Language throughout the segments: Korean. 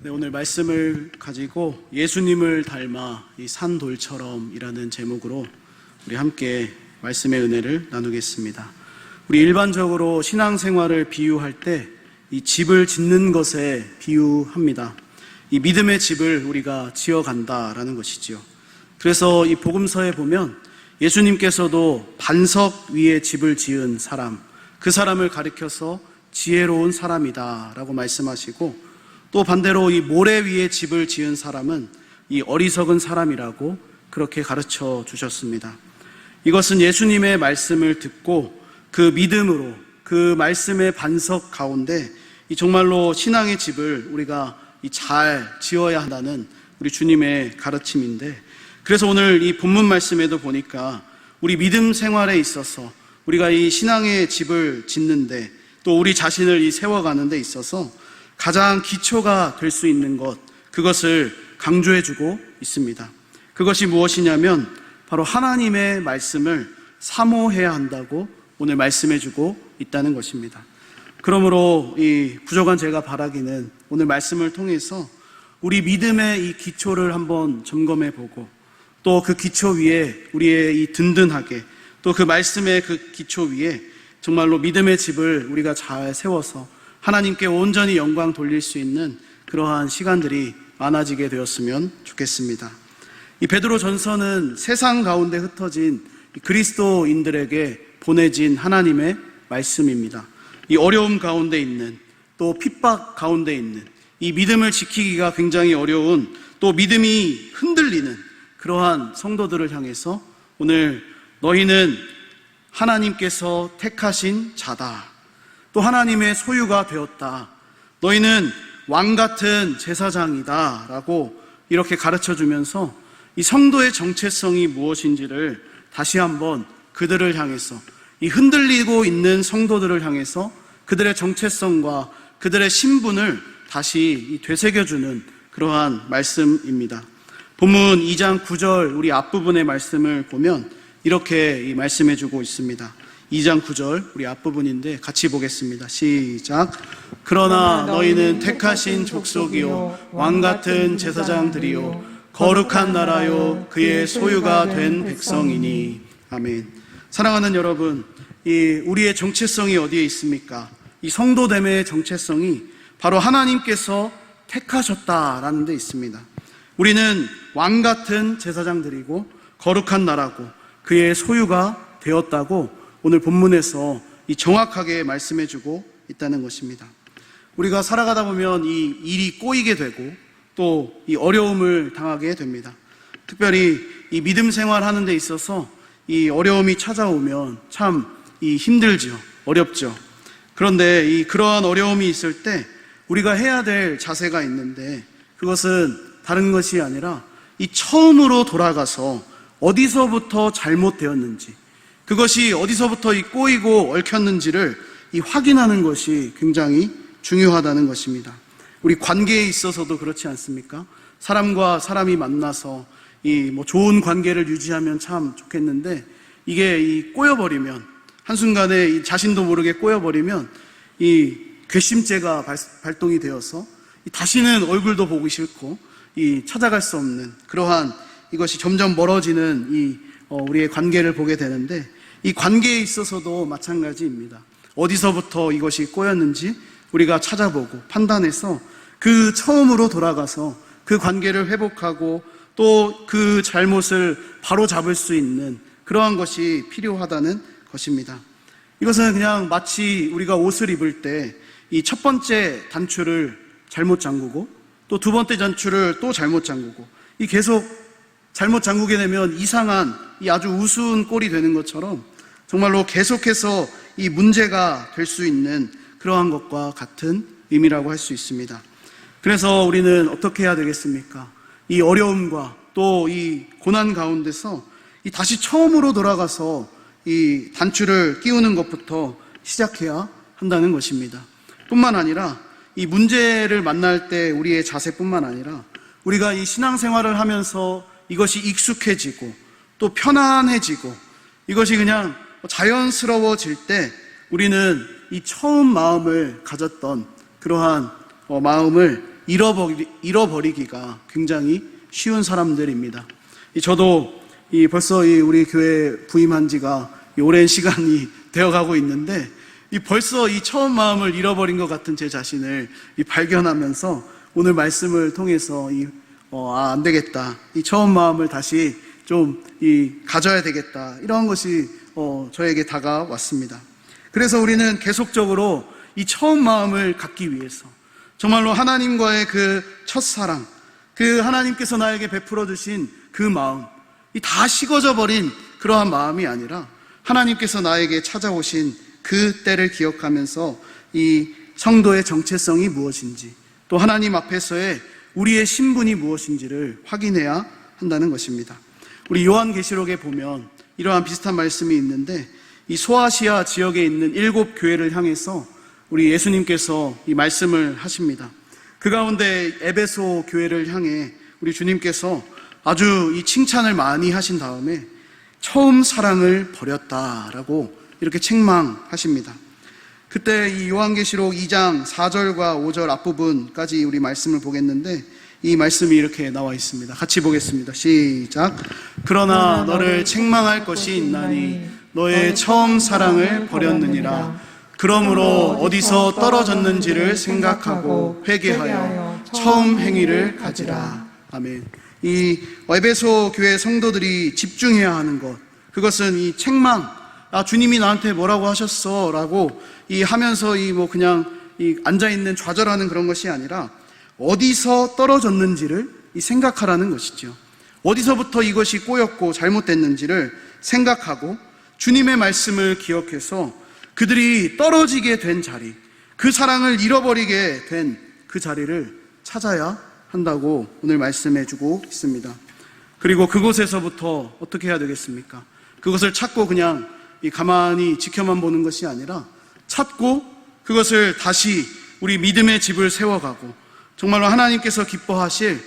네, 오늘 말씀을 가지고 예수님을 닮아 이 산돌처럼이라는 제목으로 우리 함께 말씀의 은혜를 나누겠습니다. 우리 일반적으로 신앙생활을 비유할 때 이 집을 짓는 것에 비유합니다. 이 믿음의 집을 우리가 지어간다라는 것이지요. 그래서 이 복음서에 보면 예수님께서도 반석 위에 집을 지은 사람, 그 사람을 가리켜서 지혜로운 사람이다 라고 말씀하시고, 또 반대로 이 모래 위에 집을 지은 사람은 이 어리석은 사람이라고 그렇게 가르쳐 주셨습니다. 이것은 예수님의 말씀을 듣고 그 믿음으로 그 말씀의 반석 가운데 이 정말로 신앙의 집을 우리가 잘 지어야 한다는 우리 주님의 가르침인데, 그래서 오늘 이 본문 말씀에도 보니까 우리 믿음 생활에 있어서 우리가 이 신앙의 집을 짓는데, 또 우리 자신을 이 세워가는 데 있어서 가장 기초가 될 수 있는 것, 그것을 강조해주고 있습니다. 그것이 무엇이냐면 바로 하나님의 말씀을 사모해야 한다고 오늘 말씀해주고 있다는 것입니다. 그러므로 이 부족한 제가 바라기는 오늘 말씀을 통해서 우리 믿음의 이 기초를 한번 점검해보고, 또 그 기초 위에 우리의 이 든든하게, 또 그 말씀의 그 기초 위에 정말로 믿음의 집을 우리가 잘 세워서 하나님께 온전히 영광 돌릴 수 있는 그러한 시간들이 많아지게 되었으면 좋겠습니다. 이 베드로 전서는 세상 가운데 흩어진 그리스도인들에게 보내진 하나님의 말씀입니다. 이 어려움 가운데 있는, 또 핍박 가운데 있는, 이 믿음을 지키기가 굉장히 어려운, 또 믿음이 흔들리는 그러한 성도들을 향해서 오늘 너희는 하나님께서 택하신 자다, 또 하나님의 소유가 되었다, 너희는 왕같은 제사장이다 라고 이렇게 가르쳐주면서 이 성도의 정체성이 무엇인지를 다시 한번 그들을 향해서, 이 흔들리고 있는 성도들을 향해서 그들의 정체성과 그들의 신분을 다시 되새겨주는 그러한 말씀입니다. 본문 2장 9절 우리 앞부분의 말씀을 보면 이렇게 말씀해주고 있습니다. 2장 9절 우리 앞부분인데 같이 보겠습니다. 시작. 그러나 너희는 택하신 족속이요 왕같은 제사장들이요 거룩한 나라요 그의 소유가 된 백성이니. 아멘. 사랑하는 여러분, 우리의 정체성이 어디에 있습니까? 이 성도됨의 정체성이 바로 하나님께서 택하셨다라는 데 있습니다. 우리는 왕같은 제사장들이고 거룩한 나라고 그의 소유가 되었다고 오늘 본문에서 정확하게 말씀해주고 있다는 것입니다. 우리가 살아가다 보면 이 일이 꼬이게 되고 또 이 어려움을 당하게 됩니다. 특별히 이 믿음 생활하는 데 있어서 이 어려움이 찾아오면 참 힘들죠. 어렵죠. 그런데 그러한 어려움이 있을 때 우리가 해야 될 자세가 있는데, 그것은 다른 것이 아니라 이 처음으로 돌아가서 어디서부터 잘못되었는지, 그것이 어디서부터 꼬이고 얽혔는지를 확인하는 것이 굉장히 중요하다는 것입니다. 우리 관계에 있어서도 그렇지 않습니까? 사람과 사람이 만나서 좋은 관계를 유지하면 참 좋겠는데, 이게 꼬여버리면, 한순간에 자신도 모르게 꼬여버리면 괘씸죄가 발동이 되어서 다시는 얼굴도 보기 싫고 찾아갈 수 없는 그러한, 이것이 점점 멀어지는 우리의 관계를 보게 되는데, 이 관계에 있어서도 마찬가지입니다. 어디서부터 이것이 꼬였는지 우리가 찾아보고 판단해서 그 처음으로 돌아가서 그 관계를 회복하고 또 그 잘못을 바로잡을 수 있는 그러한 것이 필요하다는 것입니다. 이것은 그냥 마치 우리가 옷을 입을 때 이 첫 번째 단추를 잘못 잠그고 또 두 번째 단추를 또 잘못 잠그고 계속 잘못 잠그게 되면 이상한 아주 우스운 꼴이 되는 것처럼 정말로 계속해서 문제가 될 수 있는 그러한 것과 같은 의미라고 할 수 있습니다. 그래서 우리는 어떻게 해야 되겠습니까? 이 어려움과 또 고난 가운데서 다시 처음으로 돌아가서 단추를 끼우는 것부터 시작해야 한다는 것입니다. 뿐만 아니라 문제를 만날 때 우리의 자세뿐만 아니라 우리가 신앙생활을 하면서 이것이 익숙해지고 또 편안해지고 이것이 그냥 자연스러워질 때 우리는 처음 마음을 가졌던 그러한 마음을 잃어버리기가 굉장히 쉬운 사람들입니다. 저도 벌써 우리 교회 부임한 지가 오랜 시간이 되어가고 있는데 벌써 처음 마음을 잃어버린 것 같은 제 자신을 발견하면서 오늘 말씀을 통해서 안 되겠다, 처음 마음을 다시 좀 가져야 되겠다, 이런 것이 저에게 다가왔습니다. 그래서 우리는 계속적으로 이 처음 마음을 갖기 위해서 정말로 하나님과의 그 첫사랑, 그 하나님께서 나에게 베풀어 주신 그 마음, 다 식어져 버린 그러한 마음이 아니라 하나님께서 나에게 찾아오신 그 때를 기억하면서 이 성도의 정체성이 무엇인지, 또 하나님 앞에서의 우리의 신분이 무엇인지를 확인해야 한다는 것입니다. 우리 요한계시록에 보면 이러한 비슷한 말씀이 있는데, 이 소아시아 지역에 있는 7교회를 향해서 우리 예수님께서 이 말씀을 하십니다. 그 가운데 에베소 교회를 향해 우리 주님께서 아주 이 칭찬을 많이 하신 다음에 처음 사랑을 버렸다라고 이렇게 책망하십니다. 그때 이 요한계시록 2장 4절과 5절 앞부분까지 우리 말씀을 보겠는데, 이 말씀이 이렇게 나와 있습니다. 같이 보겠습니다. 시작. 그러나 너를 책망할 것이 있나니 너의 처음 사랑을 버렸느니라. 그러므로 어디서 떨어졌는지를 생각하고 회개하여 처음 행위를 가지라. 아멘. 이 에베소 교회 성도들이 집중해야 하는 것, 그것은 이 책망, 주님이 나한테 뭐라고 하셨어 라고 하면서 그냥 앉아있는 좌절하는 그런 것이 아니라 어디서 떨어졌는지를 생각하라는 것이죠. 어디서부터 이것이 꼬였고 잘못됐는지를 생각하고 주님의 말씀을 기억해서 그들이 떨어지게 된 자리, 그 사랑을 잃어버리게 된 그 자리를 찾아야 한다고 오늘 말씀해주고 있습니다. 그리고 그곳에서부터 어떻게 해야 되겠습니까? 그것을 찾고 그냥 가만히 지켜만 보는 것이 아니라 찾고 그것을 다시 우리 믿음의 집을 세워가고 정말로 하나님께서 기뻐하실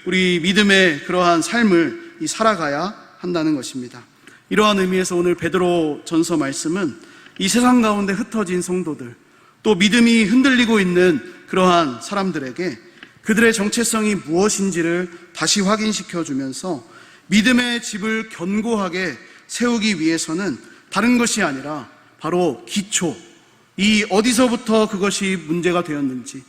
우리 믿음의 그러한 삶을 살아가야 한다는 것입니다. 이러한 의미에서 오늘 베드로 전서 말씀은 이 세상 가운데 흩어진 성도들, 또 믿음이 흔들리고 있는 그러한 사람들에게 그들의 정체성이 무엇인지를 다시 확인시켜 주면서 믿음의 집을 견고하게 세우기 위해서는 다른 것이 아니라 바로 기초, 어디서부터 그것이 문제가 되었는지,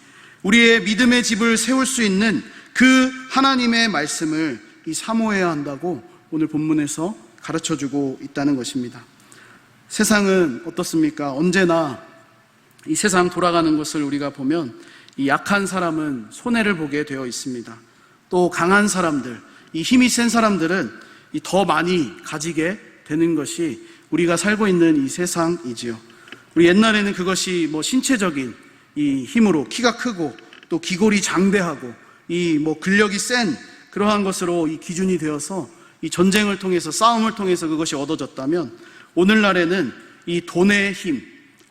우리의 믿음의 집을 세울 수 있는 그 하나님의 말씀을 사모해야 한다고 오늘 본문에서 가르쳐주고 있다는 것입니다. 세상은 어떻습니까? 언제나 이 세상 돌아가는 것을 우리가 보면 이 약한 사람은 손해를 보게 되어 있습니다. 또 강한 사람들, 이 힘이 센 사람들은 더 많이 가지게 되는 것이 우리가 살고 있는 이 세상이지요. 우리 옛날에는 그것이 신체적인 이 힘으로 키가 크고 또 기골이 장대하고 근력이 센 그러한 것으로 이 기준이 되어서 이 전쟁을 통해서, 싸움을 통해서 그것이 얻어졌다면, 오늘날에는 이 돈의 힘,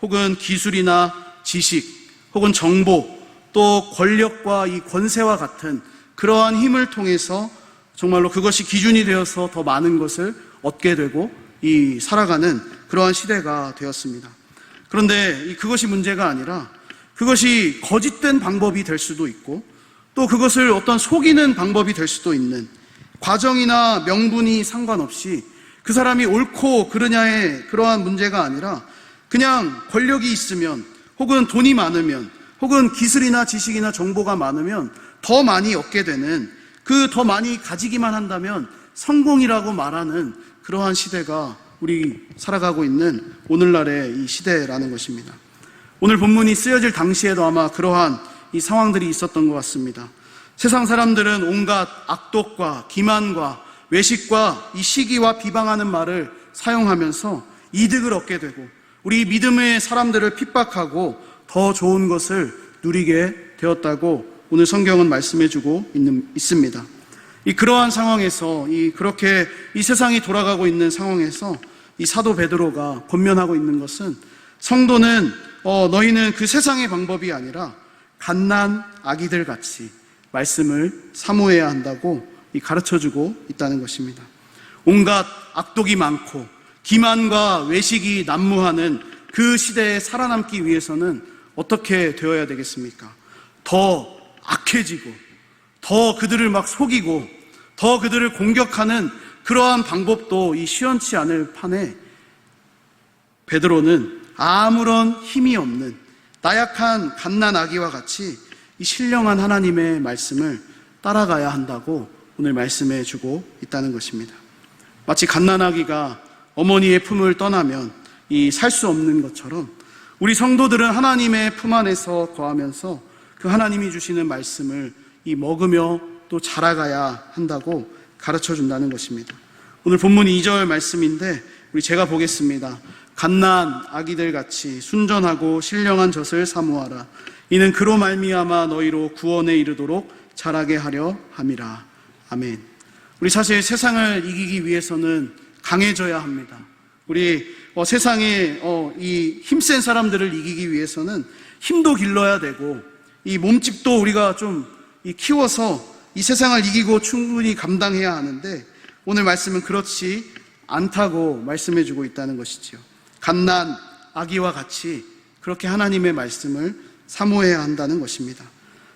혹은 기술이나 지식, 혹은 정보, 또 권력과 이 권세와 같은 그러한 힘을 통해서 정말로 그것이 기준이 되어서 더 많은 것을 얻게 되고 살아가는 그러한 시대가 되었습니다. 그런데 그것이 문제가 아니라 그것이 거짓된 방법이 될 수도 있고, 또 그것을 어떤 속이는 방법이 될 수도 있는, 과정이나 명분이 상관없이 그 사람이 옳고 그르냐의 그러한 문제가 아니라 그냥 권력이 있으면, 혹은 돈이 많으면, 혹은 기술이나 지식이나 정보가 많으면 더 많이 얻게 되는, 더 많이 가지기만 한다면 성공이라고 말하는 그러한 시대가 우리 살아가고 있는 오늘날의 이 시대라는 것입니다. 오늘 본문이 쓰여질 당시에도 아마 그러한 이 상황들이 있었던 것 같습니다. 세상 사람들은 온갖 악독과 기만과 외식과 이 시기와 비방하는 말을 사용하면서 이득을 얻게 되고 우리 믿음의 사람들을 핍박하고 더 좋은 것을 누리게 되었다고 오늘 성경은 말씀해주고 있습니다. 그러한 상황에서 그렇게 이 세상이 돌아가고 있는 상황에서 이 사도 베드로가 권면하고 있는 것은, 성도는 너희는 그 세상의 방법이 아니라 갓난 아기들 같이 말씀을 사모해야 한다고 가르쳐주고 있다는 것입니다. 온갖 악독이 많고 기만과 외식이 난무하는 그 시대에 살아남기 위해서는 어떻게 되어야 되겠습니까? 더 악해지고 더 그들을 막 속이고 더 그들을 공격하는 그러한 방법도 이 시원치 않을 판에 베드로는 아무런 힘이 없는 나약한 갓난아기와 같이 이 신령한 하나님의 말씀을 따라가야 한다고 오늘 말씀해 주고 있다는 것입니다. 마치 갓난아기가 어머니의 품을 떠나면 이 살 수 없는 것처럼 우리 성도들은 하나님의 품 안에서 거하면서 그 하나님이 주시는 말씀을 이 먹으며 또 자라가야 한다고 가르쳐 준다는 것입니다. 오늘 본문 2절 말씀인데 우리 제가 보겠습니다. 갓난 아기들 같이 순전하고 신령한 젖을 사모하라. 이는 그로 말미암아 너희로 구원에 이르도록 자라게 하려 함이라. 아멘. 우리 사실 세상을 이기기 위해서는 강해져야 합니다. 우리 세상에 이 힘센 사람들을 이기기 위해서는 힘도 길러야 되고 이 몸집도 우리가 좀 키워서 이 세상을 이기고 충분히 감당해야 하는데 오늘 말씀은 그렇지 않다고 말씀해 주고 있다는 것이지요. 갓난 아기와 같이 그렇게 하나님의 말씀을 사모해야 한다는 것입니다.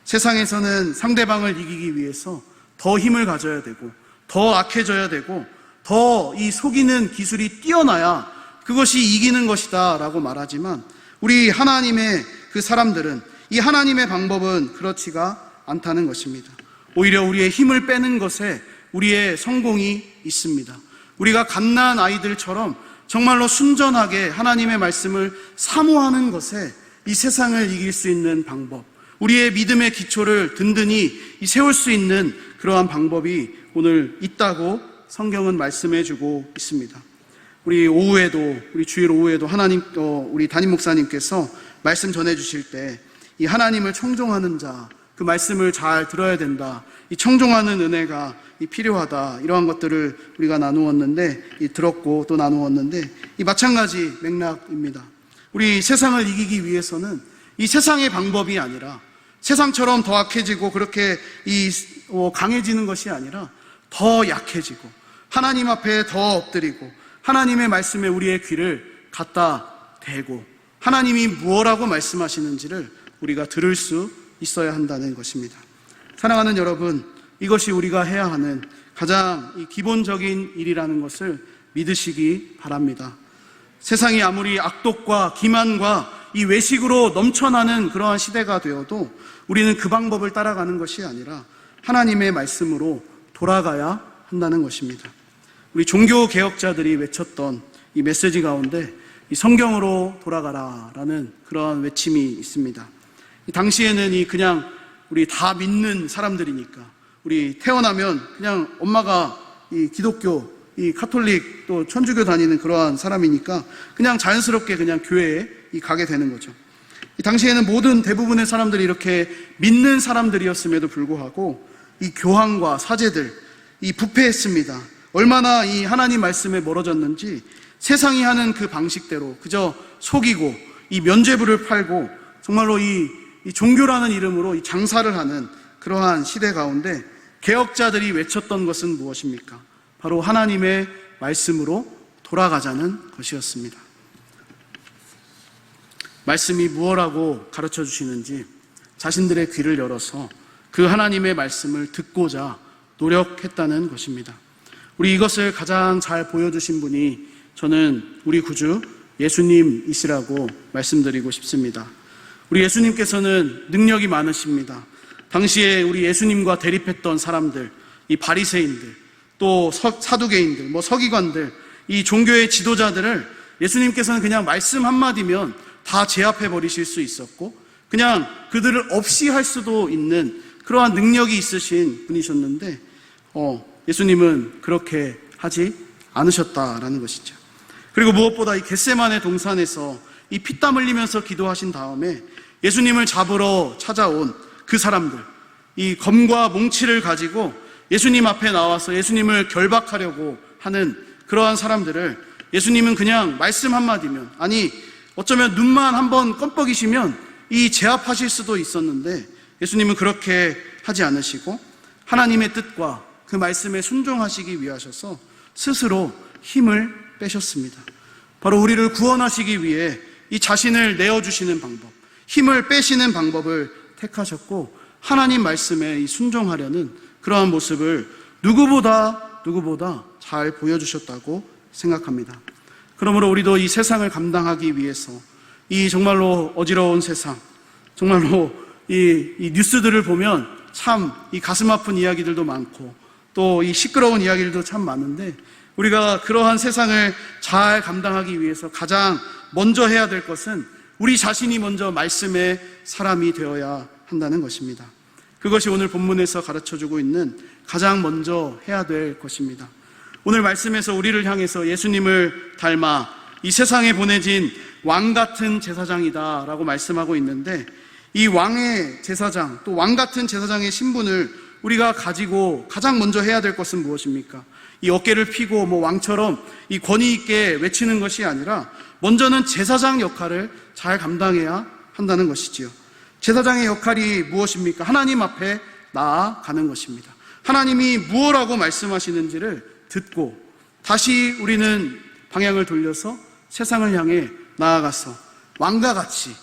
세상에서는 상대방을 이기기 위해서 더 힘을 가져야 되고 더 악해져야 되고 더 이 속이는 기술이 뛰어나야 그것이 이기는 것이다 라고 말하지만 우리 하나님의 그 사람들은 이 하나님의 방법은 그렇지가 않다는 것입니다. 오히려 우리의 힘을 빼는 것에 우리의 성공이 있습니다. 우리가 갓난 아이들처럼 정말로 순전하게 하나님의 말씀을 사모하는 것에 이 세상을 이길 수 있는 방법, 우리의 믿음의 기초를 든든히 세울 수 있는 그러한 방법이 오늘 있다고 성경은 말씀해 주고 있습니다. 우리 주일 오후에도 우리 담임 목사님께서 말씀 전해 주실 때 이 하나님을 청종하는 자, 그 말씀을 잘 들어야 된다. 이 청종하는 은혜가 필요하다. 이러한 것들을 우리가 들었고 또 나누었는데 이 마찬가지 맥락입니다. 우리 세상을 이기기 위해서는 이 세상의 방법이 아니라 세상처럼 더 악해지고 그렇게 강해지는 것이 아니라 더 약해지고 하나님 앞에 더 엎드리고 하나님의 말씀에 우리의 귀를 갖다 대고 하나님이 무엇라고 말씀하시는지를 우리가 들을 수 있어야 한다는 것입니다. 사랑하는 여러분, 이것이 우리가 해야 하는 가장 기본적인 일이라는 것을 믿으시기 바랍니다. 세상이 아무리 악독과 기만과 이 외식으로 넘쳐나는 그러한 시대가 되어도 우리는 그 방법을 따라가는 것이 아니라 하나님의 말씀으로 돌아가야 한다는 것입니다. 우리 종교개혁자들이 외쳤던 이 메시지 가운데 이 성경으로 돌아가라라는 그러한 외침이 있습니다. 이 당시에는 그냥 우리 다 믿는 사람들이니까 우리 태어나면 그냥 엄마가 이 기독교, 이 카톨릭 또 천주교 다니는 그러한 사람이니까 그냥 자연스럽게 그냥 교회에 가게 되는 거죠. 이 당시에는 대부분의 사람들이 이렇게 믿는 사람들이었음에도 불구하고 이 교황과 사제들 부패했습니다. 얼마나 이 하나님 말씀에 멀어졌는지 세상이 하는 그 방식대로 그저 속이고 이 면죄부를 팔고 정말로 이 종교라는 이름으로 이 장사를 하는 그러한 시대 가운데 개혁자들이 외쳤던 것은 무엇입니까? 바로 하나님의 말씀으로 돌아가자는 것이었습니다. 말씀이 무엇라고 가르쳐 주시는지 자신들의 귀를 열어서 그 하나님의 말씀을 듣고자 노력했다는 것입니다. 우리 이것을 가장 잘 보여주신 분이 저는 우리 구주 예수님이시라고 말씀드리고 싶습니다. 우리 예수님께서는 능력이 많으십니다. 당시에 우리 예수님과 대립했던 사람들, 이 바리새인들, 또 사두개인들, 서기관들, 이 종교의 지도자들을 예수님께서는 그냥 말씀 한마디면 다 제압해 버리실 수 있었고 그냥 그들을 없이 할 수도 있는 그러한 능력이 있으신 분이셨는데 예수님은 그렇게 하지 않으셨다라는 것이죠. 그리고 무엇보다 이 겟세마네 동산에서 이 피땀 흘리면서 기도하신 다음에 예수님을 잡으러 찾아온 그 사람들, 이 검과 몽치를 가지고 예수님 앞에 나와서 예수님을 결박하려고 하는 그러한 사람들을 예수님은 그냥 말씀 한마디면, 아니 어쩌면 눈만 한번 껌뻑이시면 이 제압하실 수도 있었는데 예수님은 그렇게 하지 않으시고 하나님의 뜻과 그 말씀에 순종하시기 위하셔서 스스로 힘을 빼셨습니다. 바로 우리를 구원하시기 위해 이 자신을 내어주시는 방법, 힘을 빼시는 방법을 택하셨고 하나님 말씀에 순종하려는 그러한 모습을 누구보다 잘 보여주셨다고 생각합니다. 그러므로 우리도 이 세상을 감당하기 위해서 이 정말로 어지러운 세상, 정말로 이 뉴스들을 보면 참 이 가슴 아픈 이야기들도 많고 또 이 시끄러운 이야기들도 참 많은데, 우리가 그러한 세상을 잘 감당하기 위해서 가장 먼저 해야 될 것은 우리 자신이 먼저 말씀의 사람이 되어야 한다는 것입니다. 그것이 오늘 본문에서 가르쳐주고 있는 가장 먼저 해야 될 것입니다. 오늘 말씀에서 우리를 향해서 예수님을 닮아 이 세상에 보내진 왕 같은 제사장이다 라고 말씀하고 있는데, 이 왕의 제사장, 또 왕 같은 제사장의 신분을 우리가 가지고 가장 먼저 해야 될 것은 무엇입니까? 이 어깨를 펴고 왕처럼 이 권위 있게 외치는 것이 아니라 먼저는 제사장 역할을 잘 감당해야 한다는 것이지요. 제사장의 역할이 무엇입니까? 하나님 앞에 나아가는 것입니다. 하나님이 무엇라고 말씀하시는지를 듣고 다시 우리는 방향을 돌려서 세상을 향해 나아가서 왕과 같이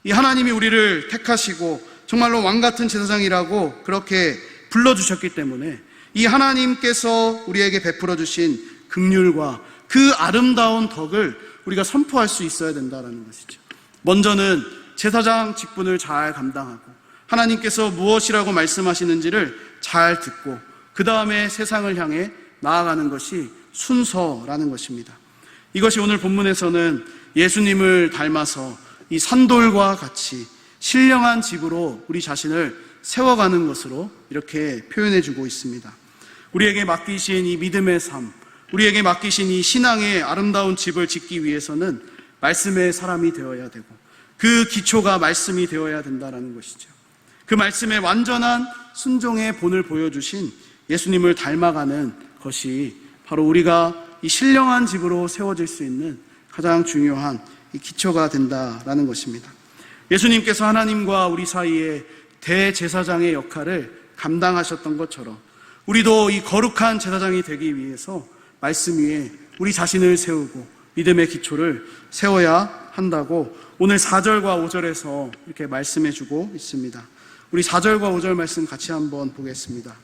이 하나님이 우리를 택하시고 정말로 왕 같은 제사장이라고 그렇게 불러주셨기 때문에 이 하나님께서 우리에게 베풀어 주신 긍휼과 그 아름다운 덕을 우리가 선포할 수 있어야 된다는 것이죠. 먼저는 제사장 직분을 잘 감당하고 하나님께서 무엇이라고 말씀하시는지를 잘 듣고 그 다음에 세상을 향해 나아가는 것이 순서라는 것입니다. 이것이 오늘 본문에서는 예수님을 닮아서 이 산돌과 같이 신령한 집으로 우리 자신을 세워가는 것으로 이렇게 표현해주고 있습니다. 우리에게 맡기신 이 믿음의 삶, 우리에게 맡기신 이 신앙의 아름다운 집을 짓기 위해서는 말씀의 사람이 되어야 되고 그 기초가 말씀이 되어야 된다는 것이죠. 그 말씀의 완전한 순종의 본을 보여주신 예수님을 닮아가는 것이 바로 우리가 이 신령한 집으로 세워질 수 있는 가장 중요한 이 기초가 된다라는 것입니다. 예수님께서 하나님과 우리 사이에 대제사장의 역할을 감당하셨던 것처럼 우리도 이 거룩한 제사장이 되기 위해서 말씀 위에 우리 자신을 세우고 믿음의 기초를 세워야 한다고 오늘 4절과 5절에서 이렇게 말씀해 주고 있습니다. 우리 4절과 5절 말씀 같이 한번 보겠습니다.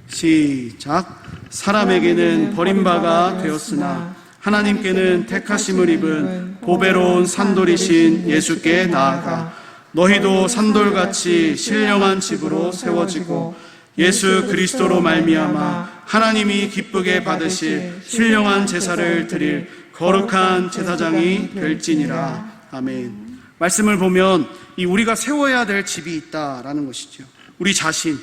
시작. 사람에게는 버림바가 되었으나 하나님께는 택하심을 입은 보배로운 산돌이신 예수께 나아가 너희도 산돌같이 신령한 집으로 세워지고 예수 그리스도로 말미암아 하나님이 기쁘게 받으실 신령한 제사를 드릴 거룩한 제사장이 될지니라. 아멘. 말씀을 보면 이 우리가 세워야 될 집이 있다라는 것이죠. 우리 자신,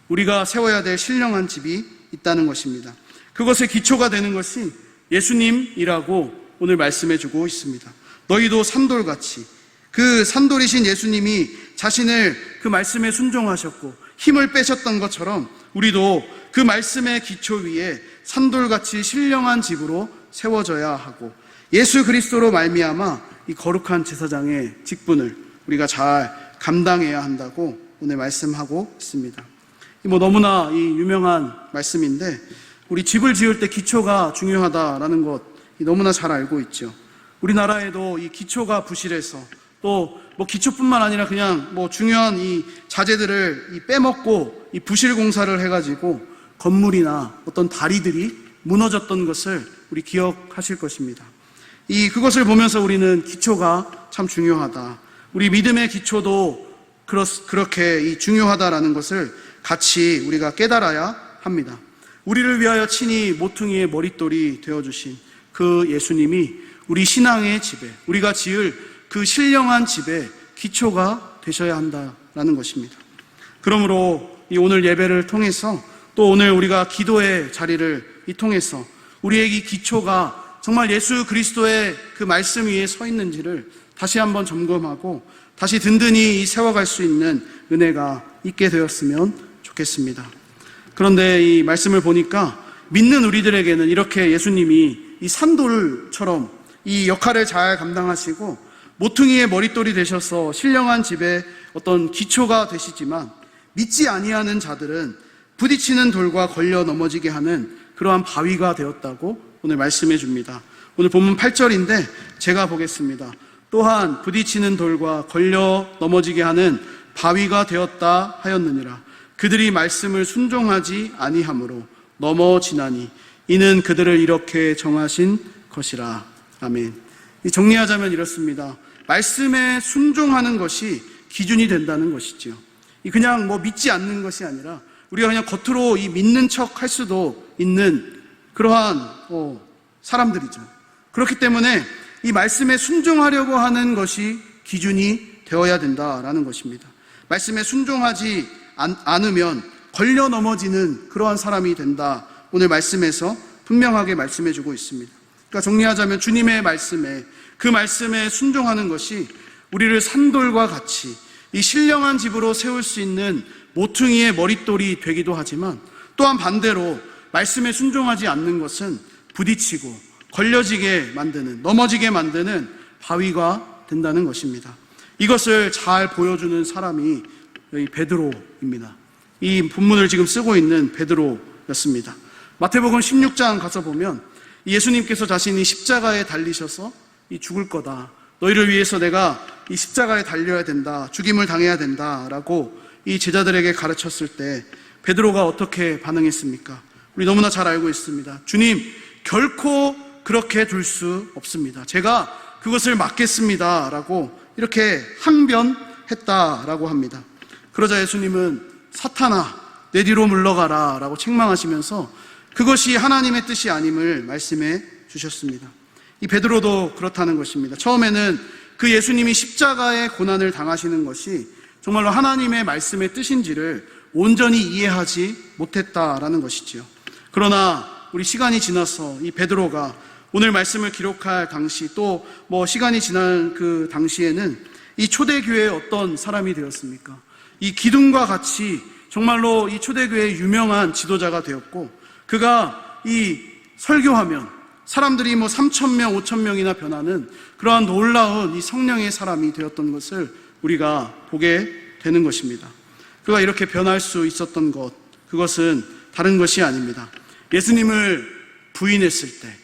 우리가 세워야 될 신령한 집이 있다는 것입니다. 그것의 기초가 되는 것이 예수님이라고 오늘 말씀해 주고 있습니다. 너희도 산돌같이, 그 산돌이신 예수님이 자신을 그 말씀에 순종하셨고 힘을 빼셨던 것처럼 우리도 그 말씀의 기초 위에 산돌같이 신령한 집으로 세워져야 하고 예수 그리스도로 말미암아 이 거룩한 제사장의 직분을 우리가 잘 감당해야 한다고 오늘 말씀하고 있습니다. 너무나 이 유명한 말씀인데 우리 집을 지을 때 기초가 중요하다라는 것 너무나 잘 알고 있죠. 우리나라에도 이 기초가 부실해서 또 기초뿐만 아니라 그냥 중요한 이 자재들을 빼먹고 이 부실 공사를 해가지고 건물이나 어떤 다리들이 무너졌던 것을 우리 기억하실 것입니다. 그것을 보면서 우리는 기초가 참 중요하다. 우리 믿음의 기초도 그렇게 중요하다라는 것을 같이 우리가 깨달아야 합니다. 우리를 위하여 친히 모퉁이의 머릿돌이 되어주신 그 예수님이 우리 신앙의 집에, 우리가 지을 그 신령한 집의 기초가 되셔야 한다라는 것입니다. 그러므로 이 오늘 예배를 통해서 또 오늘 우리가 기도의 자리를 통해서 우리의 이 기초가 정말 예수 그리스도의 그 말씀 위에 서 있는지를 다시 한번 점검하고 다시 든든히 세워갈 수 있는 은혜가 있게 되었으면 좋겠습니다. 그런데 이 말씀을 보니까 믿는 우리들에게는 이렇게 예수님이 이 산돌처럼 이 역할을 잘 감당하시고 모퉁이의 머릿돌이 되셔서 신령한 집의 어떤 기초가 되시지만 믿지 아니하는 자들은 부딪히는 돌과 걸려 넘어지게 하는 그러한 바위가 되었다고 오늘 말씀해 줍니다. 오늘 본문 8절인데 제가 보겠습니다. 또한 부딪히는 돌과 걸려 넘어지게 하는 바위가 되었다 하였느니라. 그들이 말씀을 순종하지 아니함으로 넘어지나니 이는 그들을 이렇게 정하신 것이라. 아멘. 정리하자면 이렇습니다. 말씀에 순종하는 것이 기준이 된다는 것이지요. 그냥 믿지 않는 것이 아니라 우리가 그냥 겉으로 믿는 척 할 수도 있는 그러한 사람들이죠. 그렇기 때문에 이 말씀에 순종하려고 하는 것이 기준이 되어야 된다라는 것입니다. 말씀에 순종하지 않으면 걸려 넘어지는 그러한 사람이 된다. 오늘 말씀에서 분명하게 말씀해 주고 있습니다. 그러니까 정리하자면 주님의 말씀에, 그 말씀에 순종하는 것이 우리를 산돌과 같이 이 신령한 집으로 세울 수 있는 모퉁이의 머릿돌이 되기도 하지만, 또한 반대로 말씀에 순종하지 않는 것은 부딪히고 걸려지게 만드는, 넘어지게 만드는 바위가 된다는 것입니다. 이것을 잘 보여주는 사람이 베드로입니다. 이 본문을 지금 쓰고 있는 베드로였습니다. 마태복음 16장 가서 보면 예수님께서 자신이 십자가에 달리셔서 죽을 거다, 너희를 위해서 내가 이 십자가에 달려야 된다, 죽임을 당해야 된다라고 이 제자들에게 가르쳤을 때 베드로가 어떻게 반응했습니까? 우리 너무나 잘 알고 있습니다. 주님, 결코 그렇게 둘 수 없습니다. 제가 그것을 막겠습니다 라고 이렇게 항변했다라고 합니다. 그러자 예수님은 사탄아, 내 뒤로 물러가라 라고 책망하시면서 그것이 하나님의 뜻이 아님을 말씀해 주셨습니다. 이 베드로도 그렇다는 것입니다. 처음에는 그 예수님이 십자가의 고난을 당하시는 것이 정말로 하나님의 말씀의 뜻인지를 온전히 이해하지 못했다라는 것이지요. 그러나 우리 시간이 지나서 이 베드로가 오늘 말씀을 기록할 당시, 또 시간이 지난 그 당시에는 이 초대교회의 어떤 사람이 되었습니까? 이 기둥과 같이 정말로 이 초대교회의 유명한 지도자가 되었고, 그가 이 설교하면 사람들이 3,000명, 5,000명이나 변하는 그러한 놀라운 이 성령의 사람이 되었던 것을 우리가 보게 되는 것입니다. 그가 이렇게 변할 수 있었던 것, 그것은 다른 것이 아닙니다. 예수님을 부인했을 때,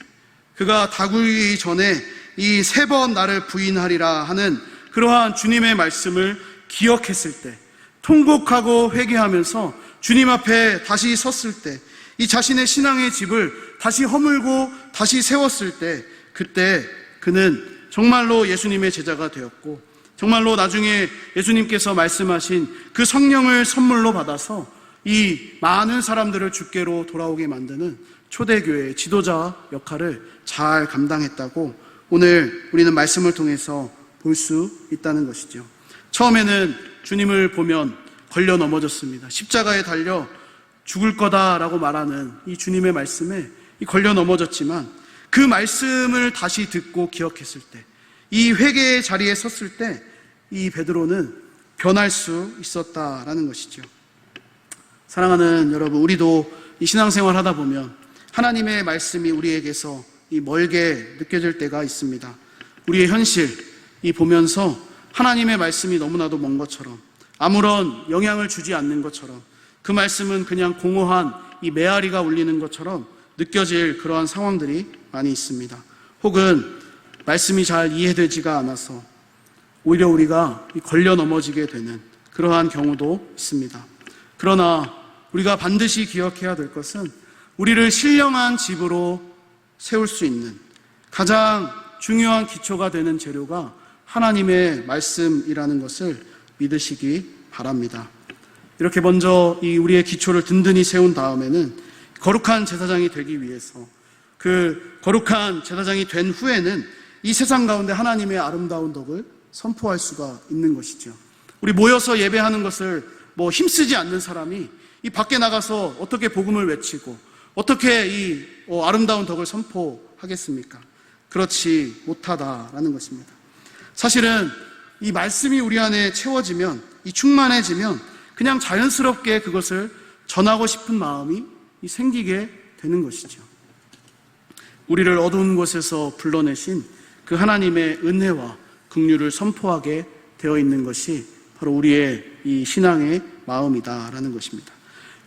그가 다구기 전에 이 3번 나를 부인하리라 하는 그러한 주님의 말씀을 기억했을 때, 통곡하고 회개하면서 주님 앞에 다시 섰을 때, 이 자신의 신앙의 집을 다시 허물고 다시 세웠을 때, 그때 그는 정말로 예수님의 제자가 되었고, 정말로 나중에 예수님께서 말씀하신 그 성령을 선물로 받아서 이 많은 사람들을 주께로 돌아오게 만드는 초대교회의 지도자 역할을 잘 감당했다고 오늘 우리는 말씀을 통해서 볼 수 있다는 것이죠. 처음에는 주님을 보면 걸려 넘어졌습니다. 십자가에 달려 죽을 거다라고 말하는 이 주님의 말씀에 걸려 넘어졌지만, 그 말씀을 다시 듣고 기억했을 때, 이 회개의 자리에 섰을 때 이 베드로는 변할 수 있었다라는 것이죠. 사랑하는 여러분, 우리도 이 신앙생활 하다 보면 하나님의 말씀이 우리에게서 이 멀게 느껴질 때가 있습니다. 우리의 현실 이 보면서 하나님의 말씀이 너무나도 먼 것처럼, 아무런 영향을 주지 않는 것처럼, 그 말씀은 그냥 공허한 이 메아리가 울리는 것처럼 느껴질 그러한 상황들이 많이 있습니다. 혹은 말씀이 잘 이해되지가 않아서 오히려 우리가 걸려 넘어지게 되는 그러한 경우도 있습니다. 그러나 우리가 반드시 기억해야 될 것은 우리를 신령한 집으로 세울 수 있는 가장 중요한 기초가 되는 재료가 하나님의 말씀이라는 것을 믿으시기 바랍니다. 이렇게 먼저 이 우리의 기초를 든든히 세운 다음에는 거룩한 제사장이 되기 위해서, 그 거룩한 제사장이 된 후에는 이 세상 가운데 하나님의 아름다운 덕을 선포할 수가 있는 것이죠. 우리 모여서 예배하는 것을 힘쓰지 않는 사람이 이 밖에 나가서 어떻게 복음을 외치고 어떻게 이 아름다운 덕을 선포하겠습니까? 그렇지 못하다라는 것입니다. 사실은 이 말씀이 우리 안에 채워지면, 이 충만해지면 그냥 자연스럽게 그것을 전하고 싶은 마음이 생기게 되는 것이죠. 우리를 어두운 곳에서 불러내신 그 하나님의 은혜와 긍휼을 선포하게 되어 있는 것이 바로 우리의 이 신앙의 마음이다라는 것입니다.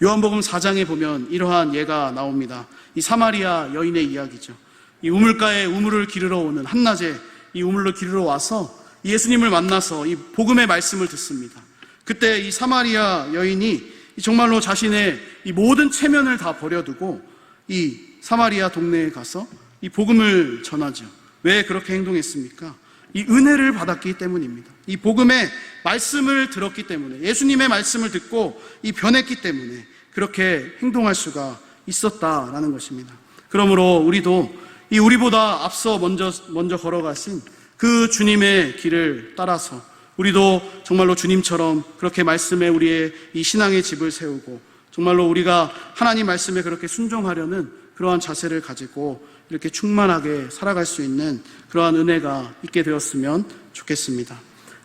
요한복음 4장에 보면 이러한 예가 나옵니다. 이 사마리아 여인의 이야기죠. 이 우물가에 우물을 기르러 오는 한낮에 이 우물을 기르러 와서 예수님을 만나서 이 복음의 말씀을 듣습니다. 그때 이 사마리아 여인이 정말로 자신의 이 모든 체면을 다 버려두고 이 사마리아 동네에 가서 이 복음을 전하죠. 왜 그렇게 행동했습니까? 이 은혜를 받았기 때문입니다. 이 복음의 말씀을 들었기 때문에, 예수님의 말씀을 듣고 이 변했기 때문에 그렇게 행동할 수가 있었다라는 것입니다. 그러므로 우리도 이 우리보다 앞서 먼저 걸어가신 그 주님의 길을 따라서 우리도 정말로 주님처럼 그렇게 말씀에 우리의 이 신앙의 집을 세우고 정말로 우리가 하나님 말씀에 그렇게 순종하려는 그러한 자세를 가지고 이렇게 충만하게 살아갈 수 있는 그러한 은혜가 있게 되었으면 좋겠습니다.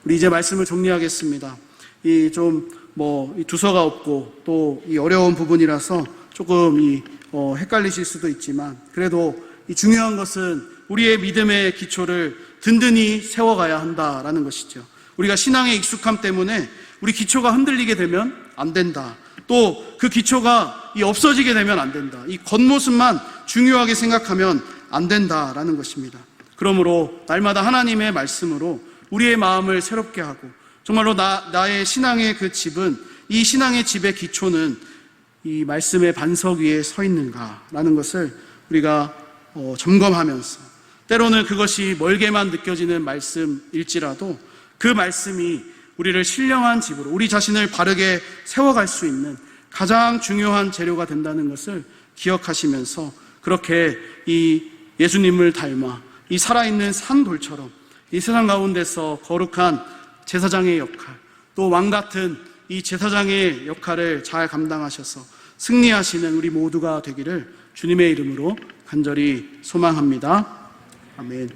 우리 이제 말씀을 정리하겠습니다. 이 두서가 없고 또 이 어려운 부분이라서 조금 헷갈리실 수도 있지만, 그래도 이 중요한 것은 우리의 믿음의 기초를 든든히 세워가야 한다라는 것이죠. 우리가 신앙의 익숙함 때문에 우리 기초가 흔들리게 되면 안 된다. 또 그 기초가 없어지게 되면 안 된다. 이 겉모습만 중요하게 생각하면 안 된다라는 것입니다. 그러므로 날마다 하나님의 말씀으로 우리의 마음을 새롭게 하고, 정말로 나의 신앙의 그 집은, 이 신앙의 집의 기초는 이 말씀의 반석 위에 서 있는가라는 것을 우리가 점검하면서, 때로는 그것이 멀게만 느껴지는 말씀일지라도 그 말씀이 우리를 신령한 집으로, 우리 자신을 바르게 세워갈 수 있는 가장 중요한 재료가 된다는 것을 기억하시면서, 그렇게 이 예수님을 닮아 이 살아있는 산돌처럼 이 세상 가운데서 거룩한 제사장의 역할, 또 왕같은 이 제사장의 역할을 잘 감당하셔서 승리하시는 우리 모두가 되기를 주님의 이름으로 간절히 소망합니다. 아멘.